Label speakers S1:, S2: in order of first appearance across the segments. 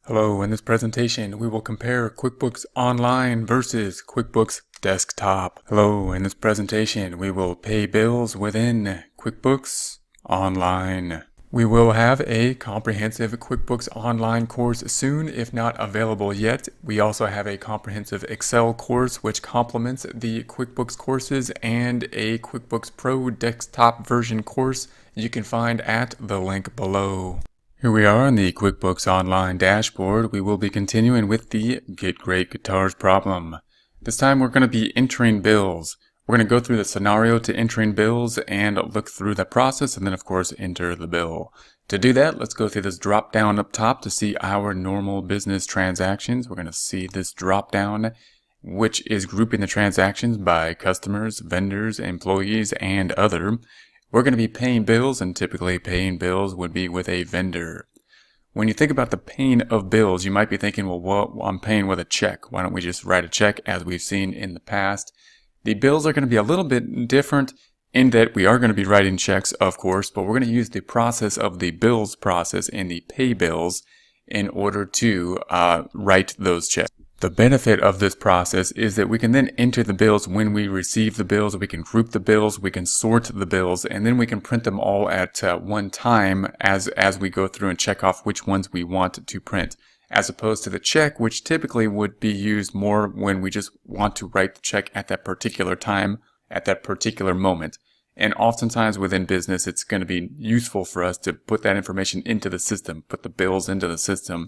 S1: Hello, in this presentation we will compare QuickBooks Online versus QuickBooks Desktop. Hello, in this presentation we will pay bills within QuickBooks Online. We will have a comprehensive QuickBooks Online course soon, if not available yet. We also have a comprehensive Excel course which complements the QuickBooks courses, and a QuickBooks Pro desktop version course you can find at the link below. Here we are on the QuickBooks Online dashboard. We will be continuing with the Get Great Guitars problem. This time we're going to be entering bills. We're going to go through the scenario to entering bills and look through the process, and then of course enter the bill. To do that, let's go through this drop down up top to see our normal business transactions. We're going to see this drop down, which is grouping the transactions by customers, vendors, employees, and other. We're going to be paying bills, and typically paying bills would be with a vendor. When you think about the paying of bills, you might be thinking, well, I'm paying with a check. Why don't we just write a check as we've seen in the past? The bills are going to be a little bit different in that we are going to be writing checks, of course, but we're going to use the process of the bills process and the pay bills in order to write those checks. The benefit of this process is that we can then enter the bills when we receive the bills, we can group the bills, we can sort the bills, and then we can print them all at one time as we go through and check off which ones we want to print, as opposed to the check, which typically would be used more when we just want to write the check at that particular time, at that particular moment. And oftentimes within business, it's going to be useful for us to put that information into the system, put the bills into the system,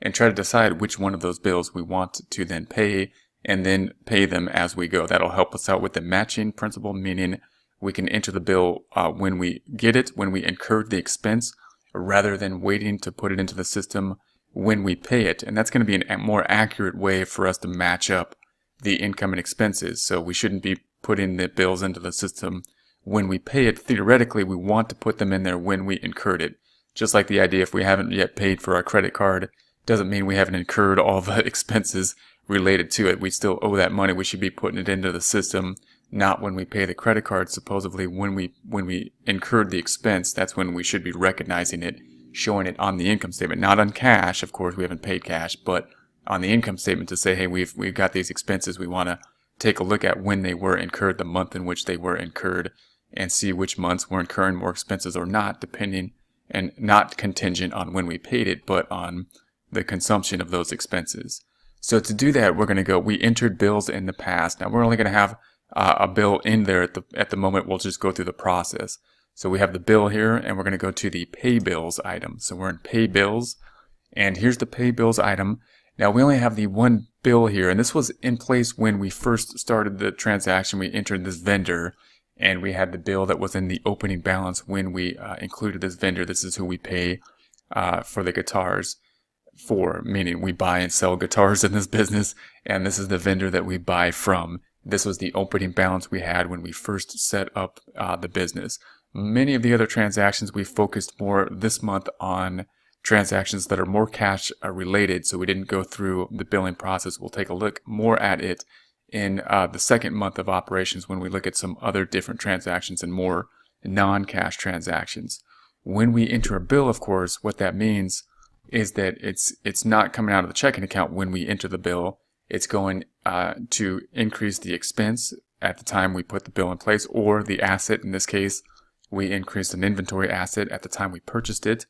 S1: and try to decide which one of those bills we want to then pay, and then pay them as we go. That'll help us out with the matching principle, meaning we can enter the bill when we get it, when we incur the expense, rather than waiting to put it into the system when we pay it. And that's going to be a more accurate way for us to match up the income and expenses. So we shouldn't be putting the bills into the system when we pay it. Theoretically, we want to put them in there when we incurred it. Just like the idea, if we haven't yet paid for our credit card, doesn't mean we haven't incurred all the expenses related to it. We still owe that money. We should be putting it into the system, not when we pay the credit card. Supposedly, when we incurred the expense, that's when we should be recognizing it, showing it on the income statement, not on cash. Of course, we haven't paid cash, but on the income statement to say, hey, we've got these expenses. We want to take a look at when they were incurred, the month in which they were incurred, and see which months we're incurring more expenses or not, depending, and not contingent on when we paid it, but on the consumption of those expenses. So to do that, we're going to we entered bills in the past. Now we're only going to have a bill in there at the moment. We'll just go through the process. So we have the bill here, and we're going to go to the pay bills item. So we're in pay bills, and here's the pay bills item. Now we only have the one bill here, and this was in place when we first started the transaction. We entered this vendor, and we had the bill that was in the opening balance when we included this vendor. This is who we pay for the guitars for, meaning we buy and sell guitars in this business, and this is the vendor that we buy from. This was the opening balance we had when we first set up the business. Many of the other transactions we focused more this month on transactions that are more cash related, so we didn't go through the billing process. We'll take a look more at it in the second month of operations when we look at some other different transactions and more non-cash transactions. When we enter a bill, of course, what that means is that it's not coming out of the checking account when we enter the bill. It's going to increase the expense at the time we put the bill in place, or the asset. In this case, we increased an inventory asset at the time we purchased it.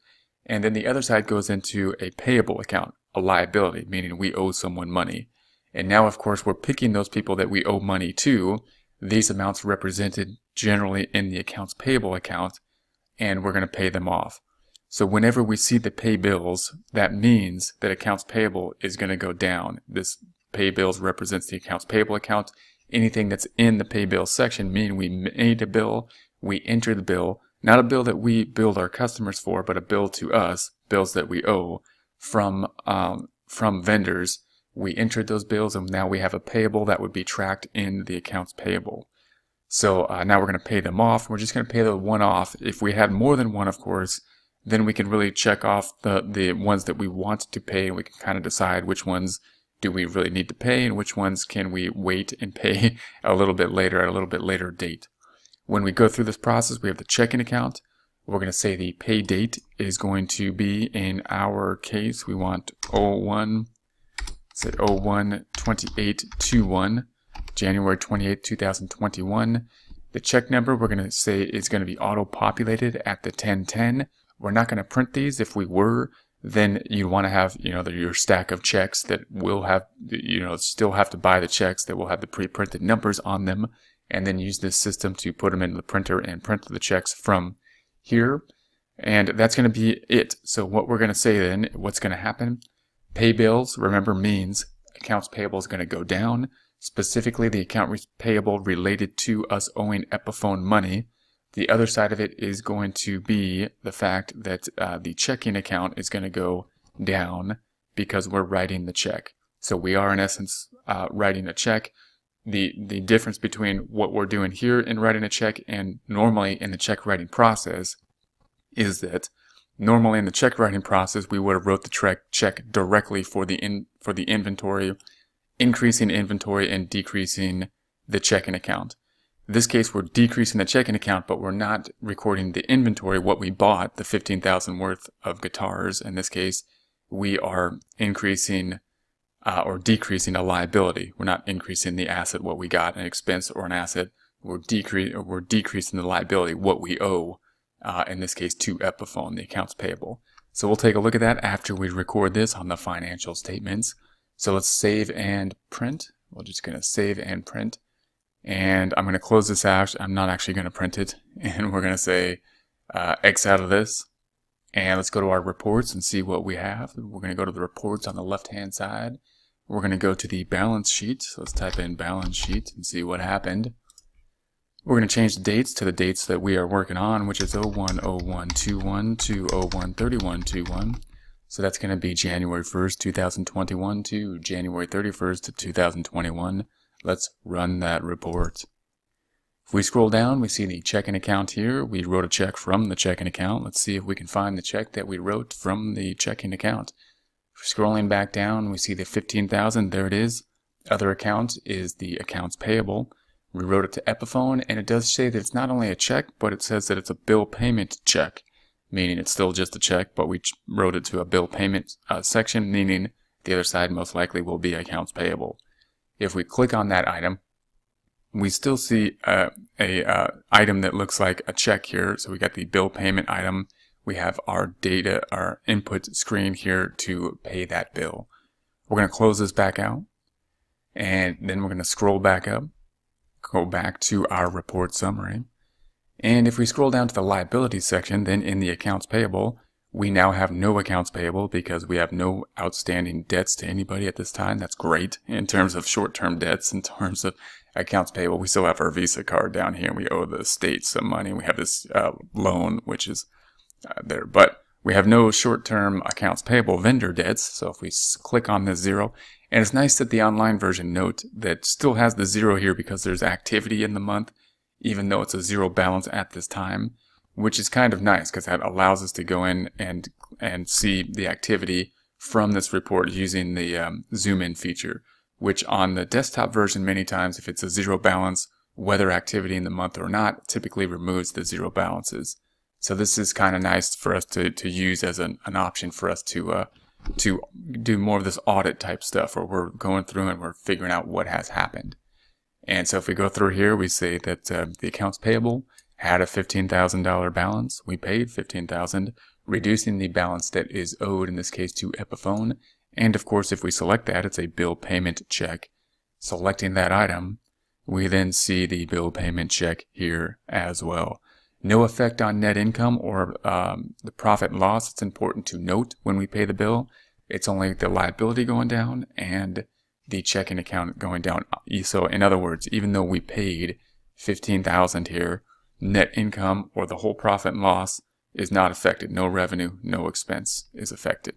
S1: And then the other side goes into a payable account, a liability, meaning we owe someone money. And now, of course, we're picking those people that we owe money to. These amounts represented generally in the accounts payable account, and we're going to pay them off. So whenever we see the pay bills, that means that accounts payable is going to go down. This pay bills represents the accounts payable account. Anything that's in the pay bills section, meaning we made a bill, we entered the bill, not a bill that we billed our customers for, but a bill to us, bills that we owe from vendors. We entered those bills, and now we have a payable that would be tracked in the accounts payable. So now we're going to pay them off. We're just going to pay the one off. If we had more than one, of course, then we can really check off the ones that we want to pay, and we can kind of decide which ones do we really need to pay and which ones can we wait and pay a little bit later at a little bit later date. When we go through this process, we have the checking account, We're going to say the pay date is going to be, in our case, we want 01/28/21, January 28, 2021. The check number we're going to say is going to be auto-populated at the 1010. We're not going to print these. If we were, then you want to have, your stack of checks that will have, still have to buy the checks that will have the pre-printed numbers on them, and then use this system to put them in the printer and print the checks from here. And that's going to be it. So what we're going to say then, what's going to happen, pay bills, remember, means accounts payable is going to go down, specifically the account payable related to us owing Epiphone money. The other side of it is going to be the fact that the checking account is going to go down because we're writing the check. So we are, in essence, writing a check. The difference between what we're doing here in writing a check and normally in the check writing process is that normally in the check writing process we would have wrote the check directly for the inventory, increasing inventory and decreasing the checking account. In this case, we're decreasing the checking account, but we're not recording the inventory, what we bought, the 15,000 worth of guitars. In this case, we are increasing or decreasing a liability. We're not increasing the asset, what we got, an expense or an asset. We're decreasing the liability, what we owe, in this case to Epiphone, the accounts payable. So we'll take a look at that after we record this on the financial statements. So let's save and print. We're just going to save and print. And I'm going to close this out. I'm not actually going to print it. And we're going to say X out of this. And let's go to our reports and see what we have. We're going to go to the reports on the left-hand side. We're going to go to the balance sheet. So let's type in balance sheet and see what happened. We're going to change the dates to the dates that we are working on, which is 01/01/21 to 01/31/21. So that's going to be January 1st, 2021 to January 31st, 2021. Let's run that report. If we scroll down, we see the checking account here. We wrote a check from the checking account. Let's see if we can find the check that we wrote from the checking account. Scrolling back down, we see the 15,000. There it is. Other account is the accounts payable. We wrote it to Epiphone, and it does say that it's not only a check, but it says that it's a bill payment check, meaning it's still just a check, but we wrote it to a bill payment section, meaning the other side most likely will be accounts payable. If we click on that item, we still see a item that looks like a check here. So we got the bill payment item. We have our data, our input screen here to pay that bill. We're going to close this back out, and then we're going to scroll back up, go back to our report summary. And if we scroll down to the liabilities section, then in the accounts payable, we now have no accounts payable because we have no outstanding debts to anybody at this time. That's great in terms of short-term debts. In terms of accounts payable, we still have our Visa card down here. We owe the state some money. We have this loan, which is there. But we have no short-term accounts payable vendor debts. So if we click on this 0, and it's nice that the online version note that still has the 0 here because there's activity in the month, even though it's a 0 balance at this time, which is kind of nice because that allows us to go in and see the activity from this report using the zoom in feature, which on the desktop version many times, if it's a 0 balance, whether activity in the month or not, typically removes the 0 balances. So this is kind of nice for us to use as an option for us to do more of this audit type stuff where we're going through and we're figuring out what has happened. And so if we go through here, we say that the accounts payable had a $15,000 balance. We paid $15,000, reducing the balance that is owed, in this case, to Epiphone. And of course, if we select that, it's a bill payment check. Selecting that item, we then see the bill payment check here as well. No effect on net income or the profit and loss. It's important to note when we pay the bill. It's only the liability going down and the checking account going down. So in other words, even though we paid $15,000 here, net income or the whole profit and loss is not affected. No revenue, no expense is affected.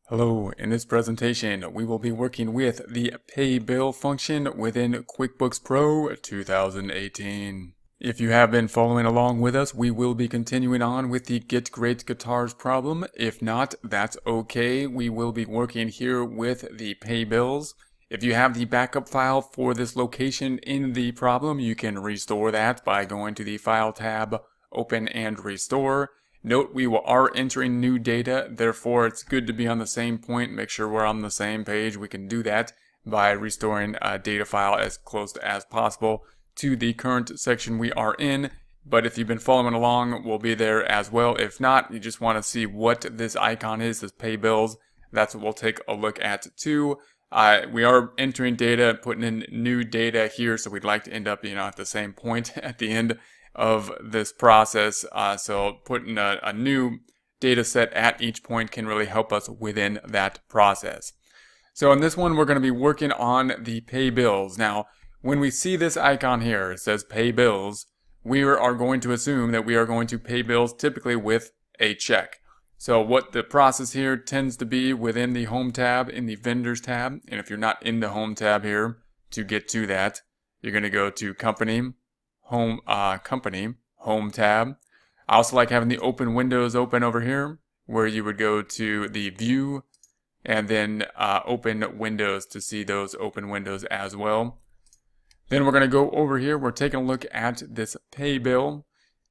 S1: Hello, in this presentation we will be working with the Pay Bill function within QuickBooks Pro 2018. If you have been following along with us, we will be continuing on with the Get Great Guitars problem. If not, that's okay. We will be working here with the Pay Bills. If you have the backup file for this location in the problem, you can restore that by going to the File tab open and restore. Note we are entering new data, therefore it's good to be on the same point, make sure we're on the same page. We can do that by restoring a data file as close as possible to the current section we are in. But if you've been following along, we'll be there as well. If not, you just want to see what this icon is, this pay bills. That's what we'll take a look at too. We are entering data, putting in new data here, so we'd like to end up, at the same point at the end of this process. So putting a new data set at each point can really help us within that process. So in this one, we're going to be working on the pay bills. Now, when we see this icon here, it says pay bills, we are going to assume that we are going to pay bills typically with a check. So what the process here tends to be within the Home tab, in the Vendors tab, and if you're not in the Home tab here, to get to that, you're going to go to Company, Home tab. I also like having the open windows open over here, where you would go to the View, and then open windows to see those open windows as well. Then we're going to go over here, we're taking a look at this pay bill.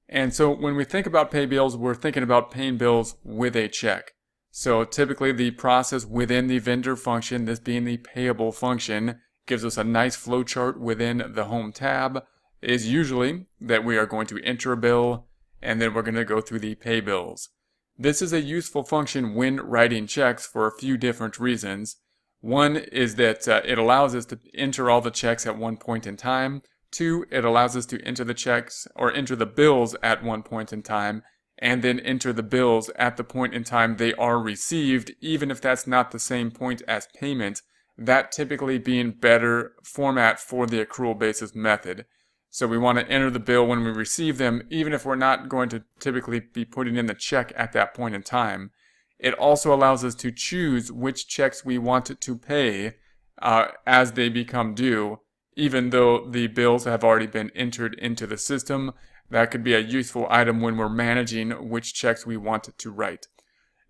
S1: And so when we think about pay bills, we're thinking about paying bills with a check. So typically the process within the vendor function, this being the payable function, gives us a nice flow chart within the Home tab, is usually that we are going to enter a bill, and then we're going to go through the pay bills. This is a useful function when writing checks for a few different reasons. One is that it allows us to enter all the checks at one point in time. Two, it allows us to enter the checks or enter the bills at one point in time, and then enter the bills at the point in time they are received, even if that's not the same point as payment, that typically being better format for the accrual basis method. So we want to enter the bill when we receive them, even if we're not going to typically be putting in the check at that point in time. It also allows us to choose which checks we want to pay as they become due, even though the bills have already been entered into the system. That could be a useful item when we're managing which checks we want to write.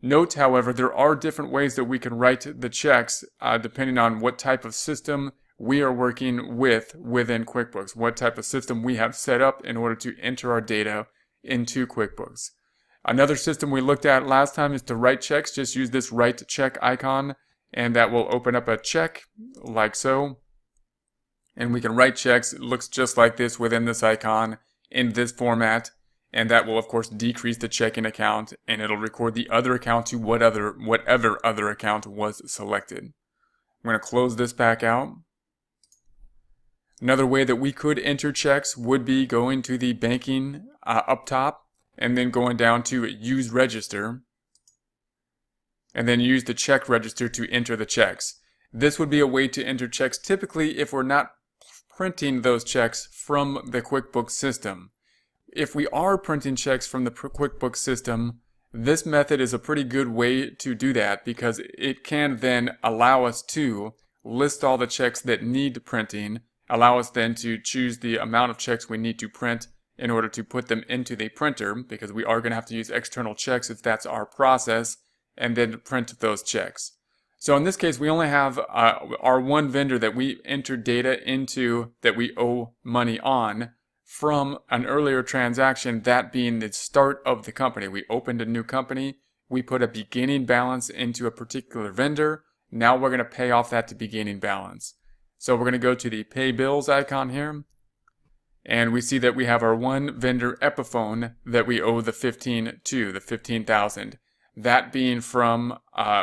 S1: Note, however, there are different ways that we can write the checks depending on what type of system we are working with within QuickBooks, what type of system we have set up in order to enter our data into QuickBooks. Another system we looked at last time is to write checks. Just use this write check icon, and that will open up a check like so. And we can write checks. It looks just like this within this icon in this format. And that will, of course, decrease the checking account, and it'll record the other account to whatever other account was selected. I'm going to close this back out. Another way that we could enter checks would be going to the banking up top, and then going down to use register, and then use the check register to enter the checks. This would be a way to enter checks typically if we're not printing those checks from the QuickBooks system. If we are printing checks from the QuickBooks system, this method is a pretty good way to do that, because it can then allow us to list all the checks that need printing, allow us then to choose the amount of checks we need to print in order to put them into the printer, because we are going to have to use external checks if that's our process, and then print those checks. So in this case, we only have our one vendor that we entered data into that we owe money on from an earlier transaction, that being the start of the company. We opened a new company, we put a beginning balance into a particular vendor, now we're going to pay off that to beginning balance. So we're going to go to the pay bills icon here, and we see that we have our one vendor Epiphone that we owe the 15,000. That being from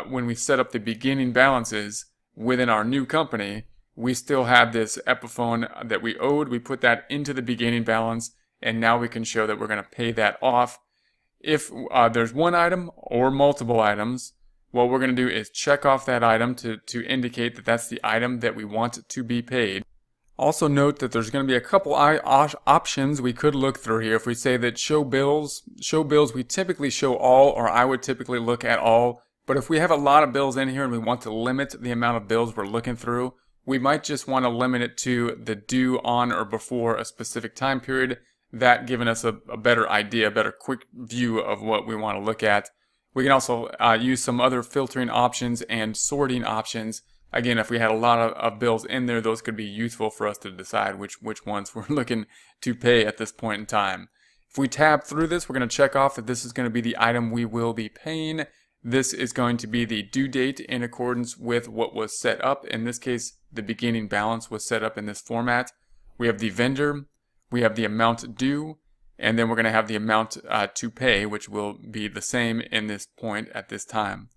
S1: when we set up the beginning balances within our new company, we still have this Epiphone that we owed. We put that into the beginning balance, and now we can show that we're going to pay that off. If there's one item or multiple items, what we're going to do is check off that item to indicate that that's the item that we want to be paid. Also note that there's going to be a couple options we could look through here. If we say that show bills, we typically show all, or I would typically look at all. But if we have a lot of bills in here and we want to limit the amount of bills we're looking through, we might just want to limit it to the due on or before a specific time period, that giving us a better idea, a better quick view of what we want to look at. We can also use some other filtering options and sorting options. Again, if we had a lot of bills in there, those could be useful for us to decide which ones we're looking to pay at this point in time. If we tab through this, we're going to check off that this is going to be the item we will be paying. This is going to be the due date in accordance with what was set up. In this case, the beginning balance was set up in this format. We have the vendor, we have the amount due, and then we're going to have the amount to pay, which will be the same in this point at this time.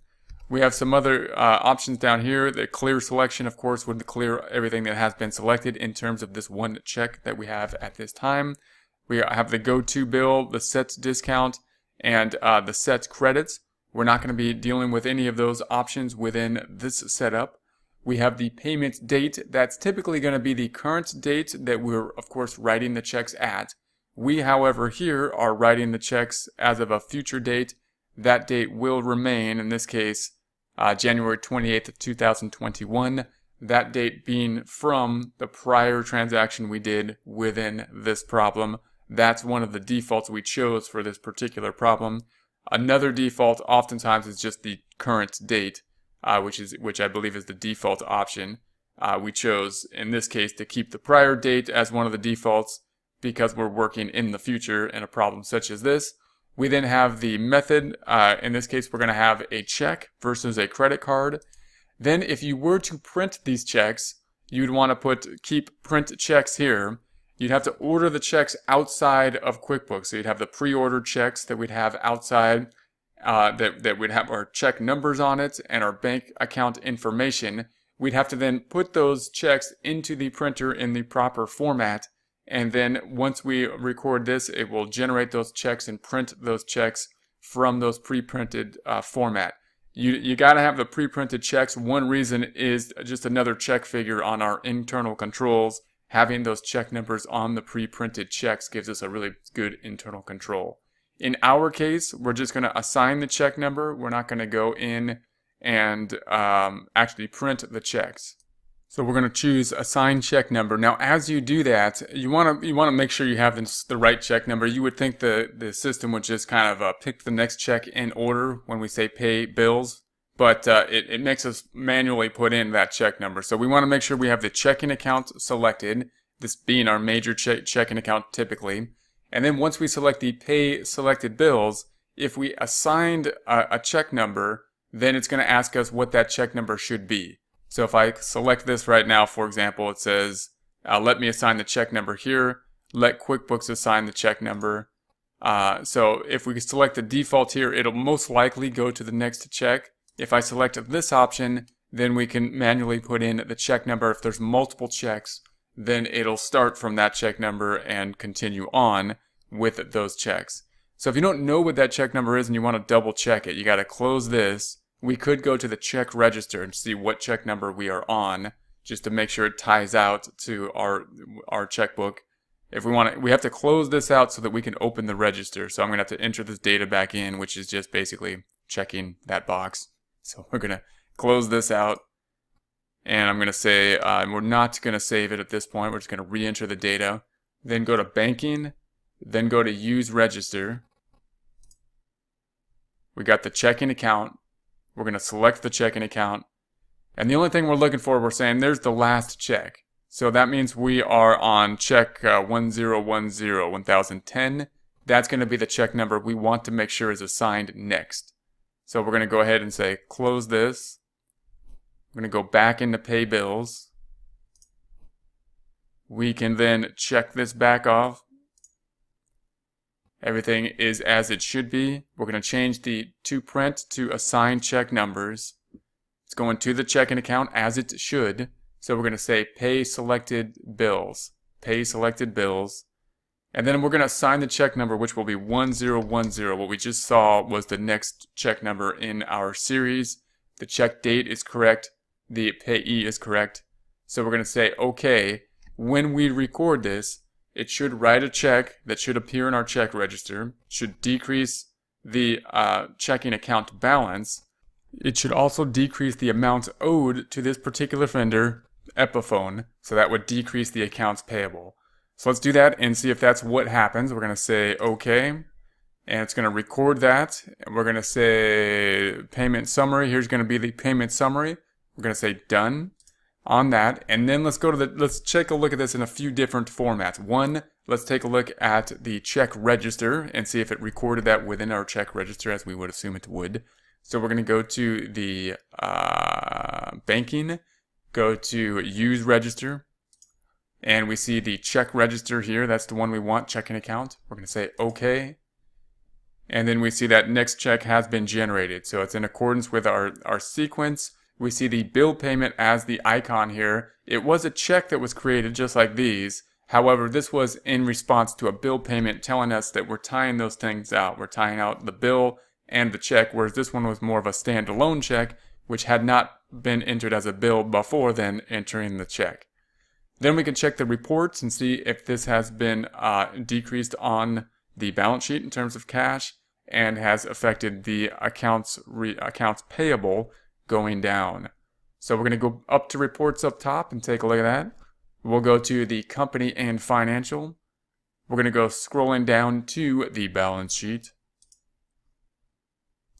S1: We have some other options down here. The clear selection, of course, would clear everything that has been selected in terms of this one check that we have at this time. We have the go-to bill, the set discount, and the set credits. We're not going to be dealing with any of those options within this setup. We have the payment date. That's typically going to be the current date that we're, of course, writing the checks at. We, however, here are writing the checks as of a future date. That date will remain, in this case, January 28th, 2021. That date being from the prior transaction we did within this problem. That's one of the defaults we chose for this particular problem. Another default oftentimes is just the current date, which I believe is the default option. We chose, in this case, to keep the prior date as one of the defaults because we're working in the future in a problem such as this. We then have the method. In this case, we're going to have a check versus a credit card. Then if you were to print these checks, you'd want to keep print checks here. You'd have to order the checks outside of QuickBooks. So you'd have the pre-ordered checks that we'd have outside, that would have our check numbers on it and our bank account information. We'd have to then put those checks into the printer in the proper format. And then once we record this, it will generate those checks and print those checks from those pre-printed format. You got to have the pre-printed checks. One reason is just another check figure on our internal controls. Having those check numbers on the pre-printed checks gives us a really good internal control. In our case, we're just going to assign the check number. We're not going to go in and actually print the checks. So we're going to choose assign check number. Now, as you do that, you want to make sure you have the right check number. You would think the system would just kind of pick the next check in order when we say pay bills. But it makes us manually put in that check number. So we want to make sure we have the checking account selected, this being our major checking account typically. And then once we select the pay selected bills, if we assigned a check number, then it's going to ask us what that check number should be. So if I select this right now, for example, it says, let me assign the check number here. Let QuickBooks assign the check number. So if we select the default here, it'll most likely go to the next check. If I select this option, then we can manually put in the check number. If there's multiple checks, then it'll start from that check number and continue on with those checks. So if you don't know what that check number is and you want to double check it, you got to close this. We could go to the check register and see what check number we are on, just to make sure it ties out to our checkbook. If we want to, we have to close this out so that we can open the register. So I'm going to have to enter this data back in, which is just basically checking that box. So we're going to close this out, and I'm going to say we're not going to save it at this point. We're just going to re-enter the data, then go to banking, then go to use register. We got the checking account. We're going to select the checking account, and the only thing we're looking for, we're saying there's the last check. So that means we are on check 1010. That's going to be the check number we want to make sure is assigned next. So we're going to go ahead and say close this. We're going to go back into pay bills. We can then check this back off. Everything is as it should be. We're going to change the to print to assign check numbers. It's going to the checking account as it should. So we're going to say pay selected bills. Pay selected bills. And then we're going to assign the check number, which will be 1010. What we just saw was the next check number in our series. The check date is correct. The payee is correct. So we're going to say, okay, when we record this, it should write a check that should appear in our check register, should decrease the checking account balance. It should also decrease the amount owed to this particular vendor, Epiphone, so that would decrease the accounts payable. So let's do that and see if that's what happens. We're going to say OK, and it's going to record that. And we're going to say payment summary. Here's going to be the payment summary. We're going to say done on that, and then let's take a look at this in a few different formats. One, let's take a look at the check register and see if it recorded that within our check register as we would assume it would. So we're going to go to the banking, go to use register, and we see the check register here. That's the one we want, checking account. We're going to say OK. And then we see that next check has been generated. So it's in accordance with our sequence. We see the bill payment as the icon here. It was a check that was created just like these. However, this was in response to a bill payment telling us that we're tying those things out. We're tying out the bill and the check, whereas this one was more of a standalone check, which had not been entered as a bill before then entering the check. Then we can check the reports and see if this has been decreased on the balance sheet in terms of cash and has affected the accounts payable going down. So we're going to go up to reports up top and take a look at that. We'll go to the company and financial. We're going to go scrolling down to the balance sheet.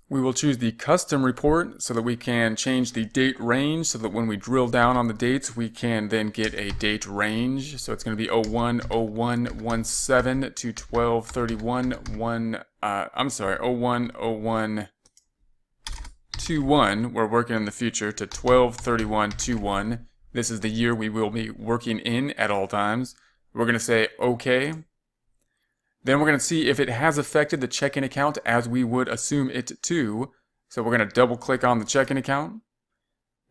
S1: We will choose the custom report so that we can change the date range so that when we drill down on the dates, we can then get a date range. So it's going to be 01/01/17 to 12/31/01. 01/01/21. We're working in the future to 12/31/21. This is the year we will be working in at all times. We're going to say OK. Then we're going to see if it has affected the checking account as we would assume it to. So we're going to double click on the checking account.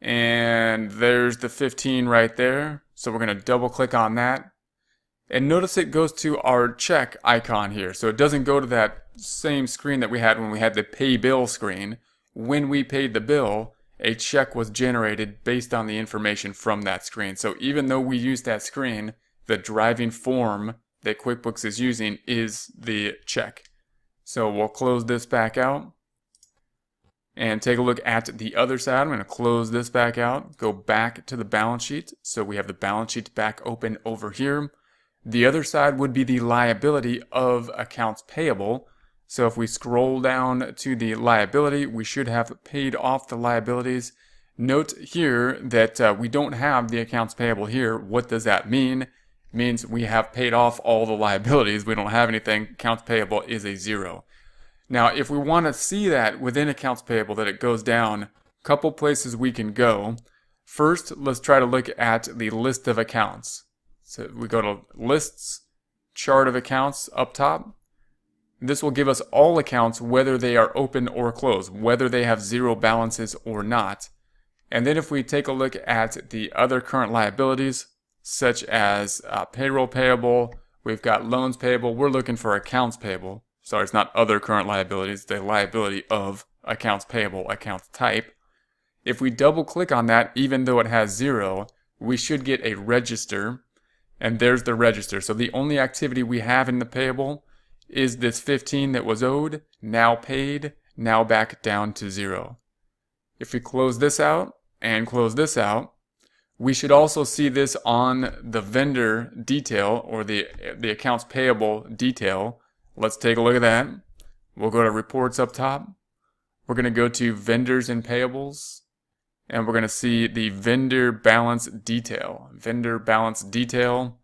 S1: And there's the 15 right there. So we're going to double click on that. And notice it goes to our check icon here. So it doesn't go to that same screen that we had when we had the pay bill screen. When we paid the bill, a check was generated based on the information from that screen. So even though we use that screen, the driving form that QuickBooks is using is the check. So we'll close this back out and take a look at the other side. I'm going to close this back out, go back to the balance sheet. So we have the balance sheet back open over here. The other side would be the liability of accounts payable. So if we scroll down to the liability, we should have paid off the liabilities. Note here that we don't have the accounts payable here. What does that mean? It means we have paid off all the liabilities. We don't have anything. Accounts payable is a 0. Now, if we want to see that within accounts payable, that it goes down, a couple places we can go. First, let's try to look at the list of accounts. So we go to lists, chart of accounts up top. This will give us all accounts, whether they are open or closed, whether they have 0 balances or not. And then if we take a look at the other current liabilities, such as payroll payable, we've got loans payable, we're looking for accounts payable. Sorry, it's not other current liabilities, the liability of accounts payable, account type. If we double click on that, even though it has 0, we should get a register, and there's the register. So the only activity we have in the payable is this 15 that was owed, now paid, now back down to 0. If we close this out and close this out, we should also see this on the vendor detail or the accounts payable detail. Let's take a look at that. We'll go to reports up top. We're going to go to vendors and payables, and we're going to see the vendor balance detail. Vendor balance detail.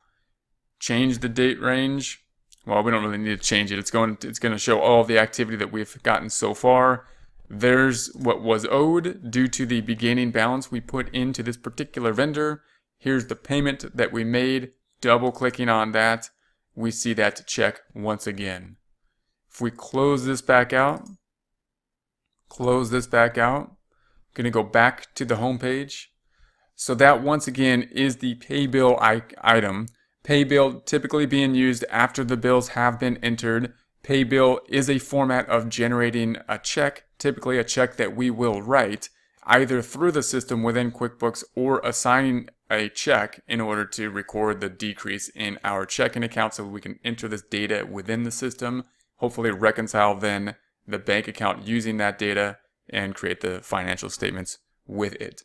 S1: Change the date range. Well, we don't really need to change it. It's going to show all of the activity that we've gotten so far. There's what was owed due to the beginning balance we put into this particular vendor. Here's the payment that we made. Double clicking on that, we see that check once again. If we close this back out, going to go back to the home page. So that once again is the pay bill item. Pay bill typically being used after the bills have been entered. Pay bill is a format of generating a check, typically a check that we will write either through the system within QuickBooks or assigning a check in order to record the decrease in our checking account so we can enter this data within the system, hopefully reconcile then the bank account using that data and create the financial statements with it.